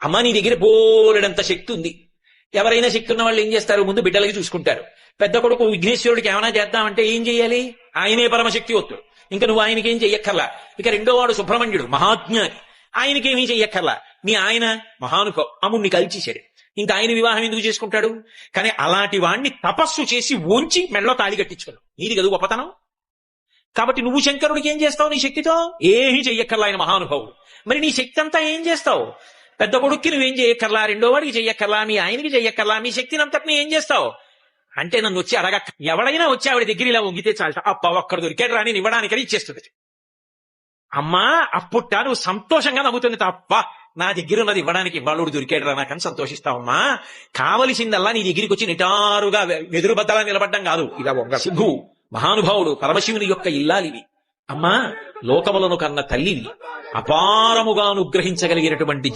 అమ్మ నీ దగ్గర బోలెడంత శక్తి ఉంది. ఎవరైనా శక్తి ఉన్న వాళ్ళు ఏం చేస్తారు, ముందు బిడ్డలకి చూసుకుంటారు. పెద్ద కొడుకు విఘ్నేశ్వరుడికి ఏమైనా చేద్దామంటే ఏం చెయ్యాలి, ఆయనే పరమశక్తివంతుడు, ఇంకా నువ్వు ఆయనకేం చెయ్యక్కర్లా. ఇక రెండో వాడు సుబ్రహ్మణ్యుడు మహాజ్ఞాని, ఆయనకేమీ చెయ్యక్కర్లా. మీ ఆయన మహానుభావు, అమ్ముడిని కలిచేశాడు, ఇంకా ఆయన వివాహం ఎందుకు చేసుకుంటాడు. కానీ అలాంటి వాణ్ణి తపస్సు చేసి ఓంచి మెళ్ళో తాళి కట్టించుకున్నావు, నీది కదా గొప్పతనం. కాబట్టి నువ్వు శంకరుడికి ఏం చేస్తావు నీ శక్తితో, ఏమీ చెయ్యక్కర్లా, ఆయన మహానుభావుడు. మరి నీ శక్తి అంతా ఏం చేస్తావు, పెద్ద కొడుక్కి నువ్వేం చెయ్యక్కర్లా, రెండో వాడికి చెయ్యక్కర్లా, మీ ఆయనకి చెయ్యక్కర్లా, మీ శక్తిని అంతటిని ఏం చేస్తావు అంటే నన్ను వచ్చి అడగక్క. ఎవడైనా వచ్చి ఆవిడ దగ్గర ఇలా వంగితే చాలట, అప్ప ఒక్కడ దొరికాడు రాని ఇవ్వడానికని ఇచ్చేస్తుంది. అమ్మా అప్పుట నువ్వు సంతోషంగా నవ్వుతుంది తప్ప, నా దగ్గర ఉన్నది ఇవ్వడానికి ఇవాళుడు దొరికాడు రా నాకని సంతోషిస్తావమ్మా. కావలసిందల్లా నీ దగ్గరికి వచ్చి నిటారుగా వెదురు బద్దలా నిలబడ్డం కాదు. ఇలా వంగ సిద్ధు మహానుభావుడు పరమశివుని యొక్క ఇల్లాలివి. అమ్మా లోకములను కన్న తల్లివి, అపారముగా అనుగ్రహించగలిగినటువంటి